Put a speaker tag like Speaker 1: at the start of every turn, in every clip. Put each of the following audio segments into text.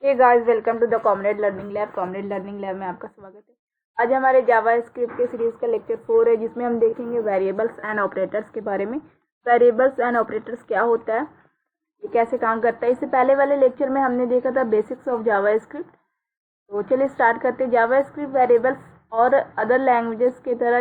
Speaker 1: Hey guys, welcome to the Comrade Learning Lab. Comrade Learning Lab में आपका स्वागत है। आज हमारे जावा स्क्रिप्ट के सीरीज का लेक्चर 4 है, जिसमें हम देखेंगे वेरिएबल्स एंड ऑपरेटर्स के बारे में। वेरिएबल्स एंड ऑपरेटर्स क्या होता है, ये कैसे काम करता है। इससे पहले वाले लेक्चर में हमने देखा था बेसिक्स ऑफ जावा स्क्रिप्ट। तो चलिए स्टार्ट करते हैं। जावा स्क्रिप्ट वेरिएबल्स और अदर लैंग्वेजेस की तरह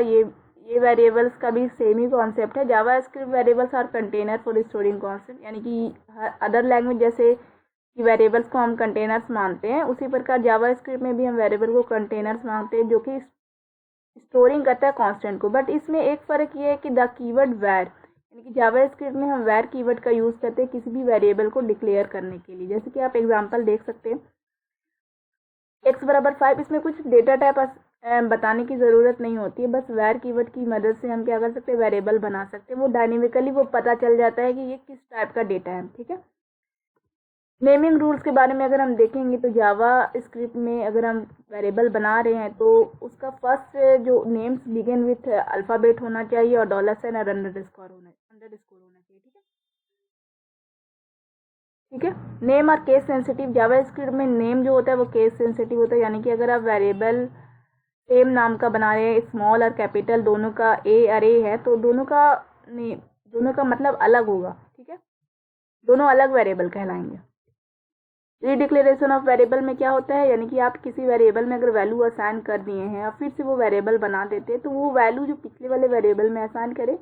Speaker 1: ये वेरिएबल्स का भी सेम ही कॉन्सेप्ट है। JavaScript variables are container for storing concept, यानी कि अदर लैंग्वेज जैसे कि वेरिएबल्स को हम कंटेनर्स मानते हैं, उसी प्रकार जावा स्क्रिप्ट में भी हम वेरिएबल को कंटेनर्स मानते हैं, जो कि स्टोरिंग करता है कांस्टेंट को। बट इसमें एक फ़र्क ये है कि द कीवर्ड वैर, यानी कि जावा स्क्रिप्ट में हम वैर कीवर्ड का यूज़ करते हैं किसी भी वेरिएबल को डिक्लेयर करने के लिए। जैसे कि आप एग्जांपल देख सकते हैं, x बराबर 5। इसमें कुछ डेटा टाइप बताने की ज़रूरत नहीं होती है, बस वैर कीवर्ड की मदद से हम क्या कर सकते हैं, वेरिएबल बना सकते हैं। वो डायनेमिकली वो पता चल जाता है कि ये किस टाइप का डेटा है। ठीक है। नेमिंग रूल्स के बारे में अगर हम देखेंगे तो जावा स्क्रिप्ट में अगर हम वेरिएबल बना रहे हैं तो उसका फर्स्ट जो नेम्स बिगिन विथ अल्फ़ाबेट होना चाहिए और $साइन और अंडरस्कोर होना चाहिए। ठीक है। नेम और केस सेंसिटिव। जावा स्क्रिप्ट में नेम जो होता है वो केस सेंसिटिव होता है, यानी कि अगर आप वेरिएबल सेम नाम का बना रहे हैं, स्मॉल और कैपिटल दोनों का ए और ए है, तो दोनों का मतलब अलग होगा। ठीक है, दोनों अलग वेरिएबल कहलाएंगे। रीडिक्लेरेशन ऑफ वेरिएबल में क्या होता है, यानी कि आप किसी वेरिएबल में अगर वैल्यू असाइन कर दिए हैं और फिर से वो वेरिएबल बना देते हैं, तो वो वैल्यू जो पिछले वाले वेरिएबल में असाइन करे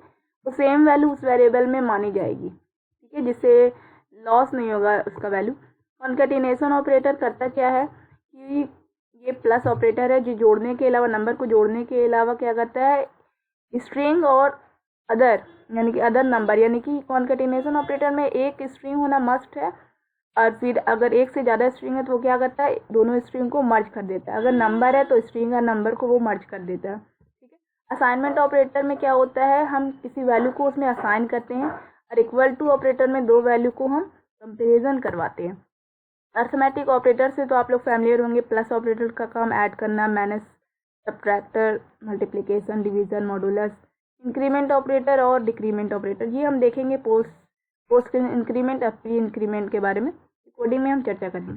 Speaker 1: वो सेम वैल्यू उस वेरिएबल में मानी जाएगी। ठीक है, जिससे लॉस नहीं होगा उसका वैल्यू। कॉन्केटिनेशन ऑपरेटर करता क्या है कि ये प्लस ऑपरेटर है जो जोड़ने के अलावा, नंबर को जोड़ने के अलावा क्या करता है, स्ट्रिंग और अदर यानी कि अदर नंबर, यानी कि कॉन्केटिनेशन ऑपरेटर में एक स्ट्रिंग होना मस्ट है, और फिर अगर एक से ज़्यादा स्ट्रिंग है तो वो क्या करता है, दोनों स्ट्रिंग को मर्ज कर देता है। अगर नंबर है तो स्ट्रिंग और नंबर को वो मर्ज कर देता है। ठीक है। असाइनमेंट ऑपरेटर में क्या होता है, हम किसी वैल्यू को उसमें असाइन करते हैं, और इक्वल टू ऑपरेटर में दो वैल्यू को हम कंपेरिजन करवाते हैं। अर्थमेटिक ऑपरेटर से तो आप लोग फैमिलियर होंगे। प्लस ऑपरेटर का काम ऐड करना, minus, subtractor, multiplication, division, modulus. Increment operator और डिक्रीमेंट ऑपरेटर ये हम देखेंगे पोस्ट इंक्रीमेंट और प्री इंक्रीमेंट के बारे में कोडिंग में हम चर्चा करेंगे।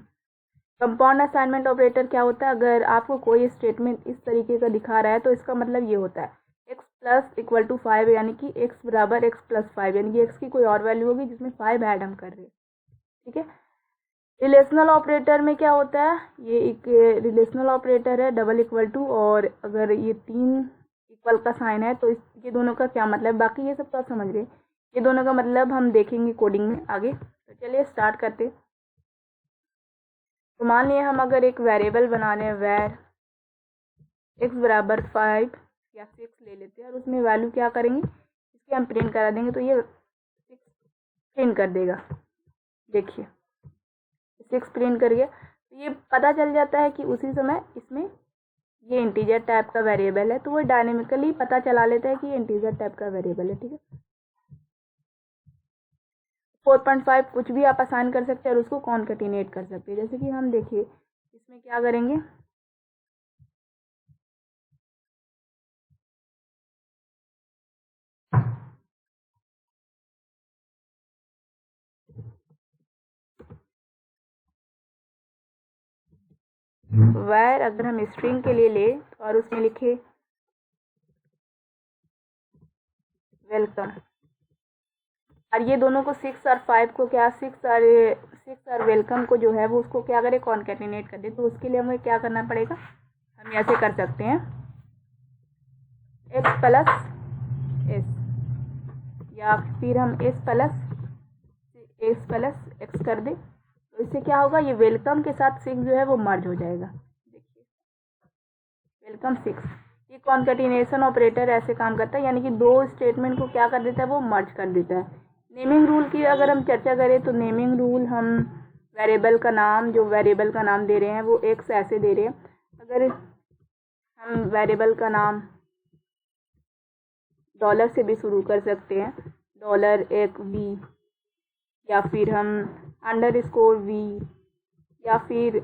Speaker 1: कंपाउंड असाइनमेंट ऑपरेटर क्या होता है, अगर आपको कोई स्टेटमेंट इस तरीके का दिखा रहा है तो इसका मतलब ये होता है x प्लस इक्वल टू 5, यानी कि x बराबर x प्लस 5, यानी कि x की कोई और वैल्यू होगी जिसमें 5 ऐड हम कर रहे हैं। ठीक है। रिलेशनल ऑपरेटर में क्या होता है, ये एक रिलेशनल ऑपरेटर है, डबल इक्वल टू, और अगर ये 3 इक्वल का साइन है तो ये दोनों का क्या मतलब, बाकी ये सब तो आप समझ रहे हैं। ये दोनों का मतलब हम देखेंगे कोडिंग में आगे। तो चलिए स्टार्ट करते। तो मान लिया हम अगर एक वेरिएबल बना रहे हैं, वैर x बराबर 5 या 6 ले लेते हैं, और उसमें वैल्यू क्या करेंगे, इसके हम प्रिंट करा देंगे, तो ये 6 प्रिंट कर देगा। देखिए 6 प्रिंट कर गया, तो ये पता चल जाता है कि उसी समय इसमें ये इंटीजर टाइप का वेरिएबल है, तो वो डायनेमिकली पता चला लेता है कि ये इंटीजर टाइप का वेरिएबल है। ठीक है। 4.5 कुछ भी आप असाइन कर सकते हैं और उसको कॉन्केटिनेट कर सकते हैं। जैसे कि हम देखिए इसमें क्या करेंगे, वैर अगर हम स्ट्रिंग के लिए ले और उसमें लिखे वेलकम, और ये दोनों को 6 और 5 को क्या, 6 और वेलकम को जो है वो उसको क्या करें, कॉन्केटिनेट कर दे। तो उसके लिए हमें क्या करना पड़ेगा, हम ऐसे कर सकते हैं x प्लस एस, या फिर हम s प्लस एक्स कर दे। तो इससे क्या होगा, ये वेलकम के साथ 6 जो है वो मर्ज हो जाएगा। देखिए वेलकम 6, ये कॉन्केटिनेशन ऑपरेटर ऐसे काम करता है, यानी कि दो स्टेटमेंट को क्या कर देता है, वो मर्ज कर देता है। नेमिंग रूल की अगर हम चर्चा करें तो नेमिंग रूल, हम वेरिएबल का नाम, जो वेरिएबल का नाम दे रहे हैं वो x ऐसे दे रहे हैं। अगर हम वेरिएबल का नाम डॉलर से भी शुरू कर सकते हैं, $1v, या फिर हम _v, या फिर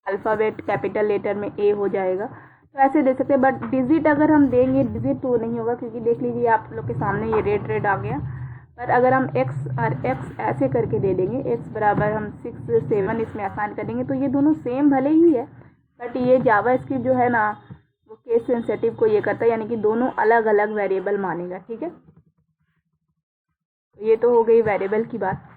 Speaker 1: अल्फ़ाबेट कैपिटल लेटर में a हो जाएगा, तो ऐसे दे सकते हैं। बट डिजिट अगर हम देंगे, डिजिट तो नहीं होगा, क्योंकि देख लीजिए आप लोग के सामने ये रेड आ गया, पर अगर हम x और x ऐसे करके दे देंगे, x बराबर हम 6 7 इसमें असाइन कर देंगे, तो ये दोनों सेम भले ही है, बट ये जावास्क्रिप्ट जो है ना वो केस सेंसिटिव को ये करता है, यानी कि दोनों अलग अलग वेरिएबल मानेगा। ठीक है, ये तो हो गई वेरिएबल की बात।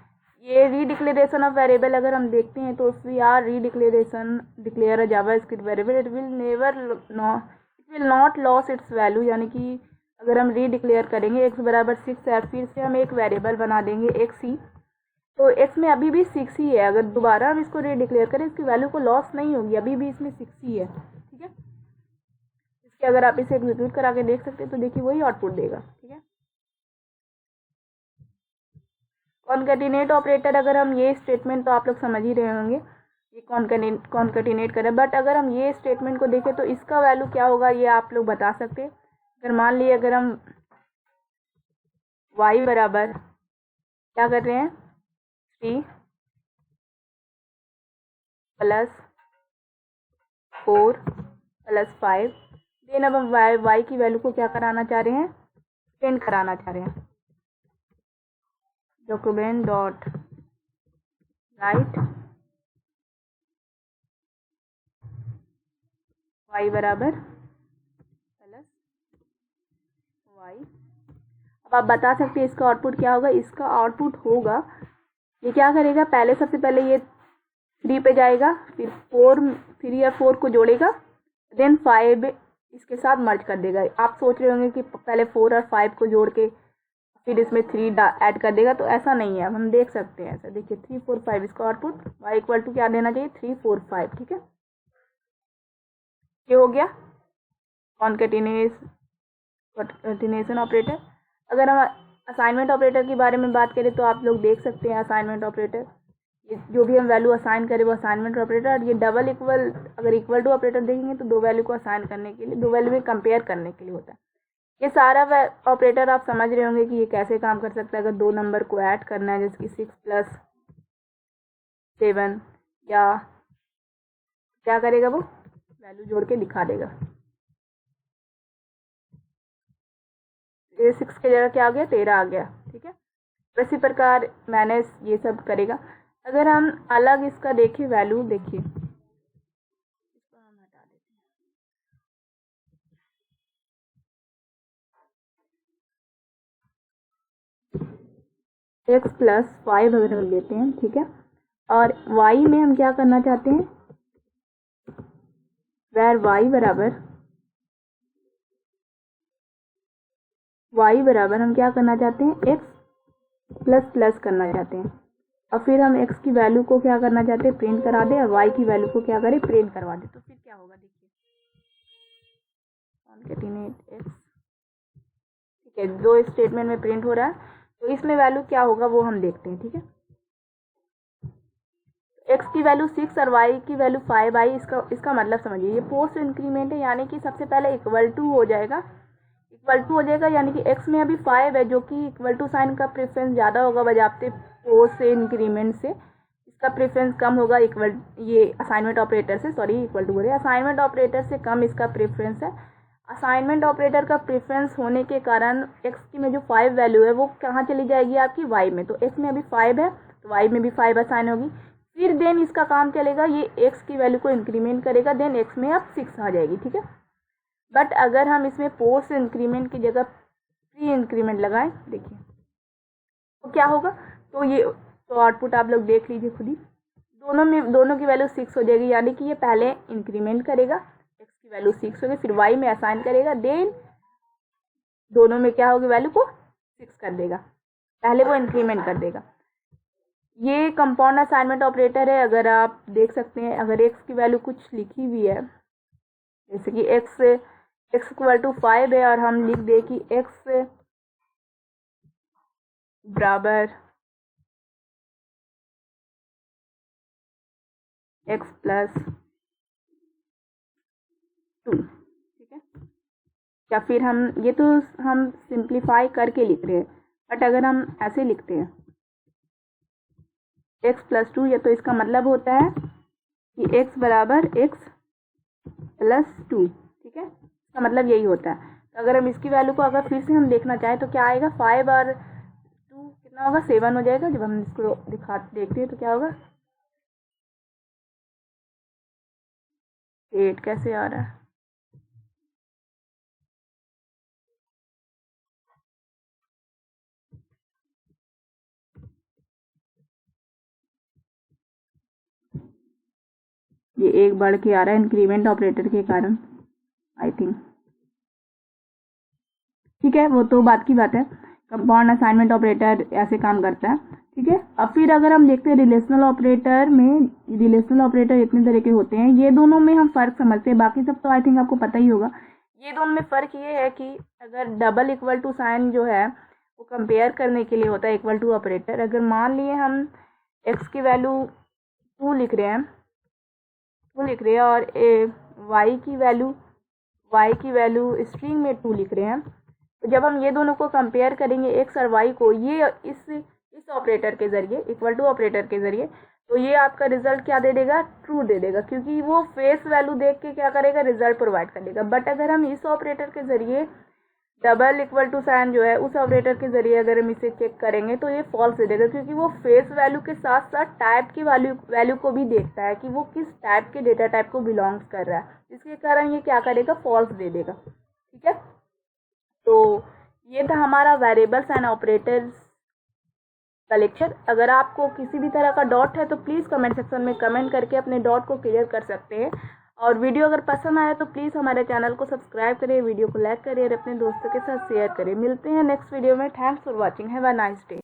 Speaker 1: ये रीडिक्लेरेशन ऑफ वेरिएबल अगर हम देखते हैं तो we are redeclaration declare a JavaScript variable it will not lose its value, यानी कि अगर हम रीडिक्लेयर करेंगे x बराबर 6 है, फिर से हम एक वेरिएबल बना देंगे x ही, तो x में अभी भी 6 ही है। अगर दोबारा हम इसको रीडिक्लेयर करें इसकी वैल्यू को लॉस नहीं होगी, अभी भी इसमें 6 ही है। ठीक है, इसके अगर आप इसे एग्जीक्यूट करा के देख सकते हैं तो देखिए वही आउटपुट देगा। ठीक है, कॉन्केटिनेट ऑपरेटर, अगर हम ये स्टेटमेंट तो आप लोग समझ ही रहे होंगे ये कॉन्केटिनेट करें, बट अगर हम ये स्टेटमेंट को देखें तो इसका वैल्यू क्या होगा ये आप लोग बता सकते हैं। अगर मान लिए अगर हम y बराबर क्या कर रहे हैं 3 + 4 + 5, देन अब हम y की वैल्यू को क्या कराना चाह रहे हैं, प्रिंट कराना चाह रहे हैं। डॉक्यूमेंट डॉट राइट y बराबर + y। अब आप बता सकते हैं इसका आउटपुट क्या होगा। इसका आउटपुट होगा ये क्या करेगा, पहले सबसे पहले ये 3 पे जाएगा, फिर 3 और 4 को जोड़ेगा, देन 5 इसके साथ मर्ज कर देगा। आप सोच रहे होंगे कि पहले 4 और 5 को जोड़ के फिर इसमें 3 ऐड कर देगा, तो ऐसा नहीं है। अब हम देख सकते हैं ऐसा, देखिए 3 4 5 इसका आउटपुट y इक्वल टू क्या देना चाहिए 3 4 5। ठीक है, ये हो गया कॉन्केटिनेशन ऑपरेटर। अगर हम असाइनमेंट ऑपरेटर के बारे में बात करें तो आप लोग देख सकते हैं असाइनमेंट ऑपरेटर, ये जो भी हम वैल्यू असाइन करें वो असाइनमेंट ऑपरेटर, और ये डबल इक्वल अगर इक्वल टू ऑपरेटर देखेंगे तो दो वैल्यू को असाइन करने के लिए, दो वैल्यू में कंपेयर करने के लिए होता है। ये सारा ऑपरेटर आप समझ रहे होंगे कि ये कैसे काम कर सकता है। अगर दो नंबर को ऐड करना है जैसे कि 6 + 7, या क्या करेगा वो वैल्यू जोड़ के दिखा देगा। ये 6 की जगह क्या आ गया 13 आ गया। ठीक है, इसी प्रकार मैंने ये सब करेगा। अगर हम अलग इसका देखें वैल्यू, देखिए इसको हम हटा देते हैं, x + 5 अगर हम लेते हैं, ठीक है, और y में हम क्या करना चाहते हैं, वेर y बराबर हम क्या करना चाहते हैं x ++ करना चाहते हैं, और फिर हम x की वैल्यू को क्या करना चाहते हैं प्रिंट करा दे, और y की वैल्यू को क्या करें प्रिंट करवा दे। तो फिर क्या होगा देखिए कॉन्केटिनेट x, ठीक है, दो स्टेटमेंट में प्रिंट हो रहा है, तो इसमें वैल्यू क्या होगा वो हम देखते हैं। ठीक है, x की वैल्यू 6 और y की वैल्यू 5 आई, इसका मतलब समझिए ये पोस्ट इंक्रीमेंट है, यानी कि सबसे पहले इक्वल टू हो जाएगा, यानी कि x में अभी 5 है जो कि इक्वल टू साइन का प्रेफरेंस ज़्यादा होगा बजाते पोस्ट से इंक्रीमेंट से, इसका प्रेफरेंस कम होगा ये असाइनमेंट ऑपरेटर से, सॉरी इक्वल टू बोले, असाइनमेंट ऑपरेटर से कम इसका प्रेफरेंस है। असाइनमेंट ऑपरेटर का प्रेफरेंस होने के कारण x की में जो 5 वैल्यू है वो कहाँ चली जाएगी आपकी y में, तो x में अभी 5 है तो y में भी 5 असाइन होगी, फिर देन इसका काम चलेगा ये x की वैल्यू को इंक्रीमेंट करेगा, देन x में अब 6 आ जाएगी। ठीक है, बट अगर हम इसमें पोस्ट इंक्रीमेंट की जगह प्री इंक्रीमेंट लगाएं, देखिए तो क्या होगा, तो ये तो आउटपुट आप लोग देख लीजिए खुद ही, दोनों की वैल्यू 6 हो जाएगी, यानी कि ये पहले इंक्रीमेंट करेगा, x की वैल्यू 6 होगी, फिर y में असाइन करेगा, देन दोनों में क्या होगी वैल्यू को 6 कर देगा, पहले वो इंक्रीमेंट कर देगा। ये कंपाउंड असाइनमेंट ऑपरेटर है। अगर आप देख सकते हैं अगर x की वैल्यू कुछ लिखी हुई है जैसे कि x इक्वल टू 5 है और हम लिख दे कि x बराबर x + 2, ठीक है, या फिर हम ये तो हम सिंप्लीफाई करके लिख रहे हैं, बट अगर हम ऐसे लिखते हैं x + 2, ये तो इसका मतलब होता है कि x बराबर x + 2, ठीक है, इसका मतलब यही होता है। तो अगर हम इसकी वैल्यू को अगर फिर से हम देखना चाहें तो क्या आएगा 5 और 2 कितना होगा 7 हो जाएगा। जब हम इसको देखते हैं तो क्या होगा 8 कैसे आ रहा है। ये 1 बढ़ के आ रहा है इंक्रीमेंट ऑपरेटर के कारण आई थिंक। ठीक है, वो तो बात की बात है। कंपाउंड असाइनमेंट ऑपरेटर ऐसे काम करता है। ठीक है, अब फिर अगर हम देखते हैं रिलेशनल ऑपरेटर में, रिलेशनल ऑपरेटर इतने तरह के होते हैं। ये दोनों में हम फ़र्क समझते हैं, बाकी सब तो आई थिंक आपको पता ही होगा। ये दोनों में फ़र्क ये है कि अगर डबल इक्वल टू साइन जो है वो कंपेयर करने के लिए होता है इक्वल टू ऑपरेटर। अगर मान लिए हम एक्स की वैल्यू 2 लिख रहे हैं और वाई की वैल्यू स्ट्रिंग में 2 लिख रहे हैं, तो जब हम ये दोनों को कंपेयर करेंगे एक्स और वाई को, ये इस ऑपरेटर के ज़रिए, इक्वल टू ऑपरेटर के ज़रिए, तो ये आपका रिजल्ट क्या दे देगा, ट्रू दे देगा, क्योंकि वो फेस वैल्यू देख के क्या करेगा, रिजल्ट प्रोवाइड कर देगा। बट अगर हम इस ऑपरेटर के ज़रिए डबल इक्वल टू साइन जो है उस ऑपरेटर के ज़रिए अगर हम इसे चेक करेंगे तो ये फॉल्स दे देगा, क्योंकि वो फेस वैल्यू के साथ साथ टाइप की वैल्यू को भी देखता है कि वो किस टाइप के डेटा टाइप को बिलोंग्स कर रहा है। इसके कारण ये क्या करेगा, फॉल्स दे देगा। ठीक है, तो ये था हमारा वेरिएबल्स एंड ऑपरेटर्स का लेक्चर। अगर आपको किसी भी तरह का डाउट है तो प्लीज़ कमेंट सेक्शन में कमेंट करके अपने डाउट को क्लियर कर सकते हैं। और वीडियो अगर पसंद आया तो प्लीज़ हमारे चैनल को सब्सक्राइब करें, वीडियो को लाइक करें और अपने दोस्तों के साथ शेयर करें। मिलते हैं नेक्स्ट वीडियो में। Thanks for watching, have a nice day.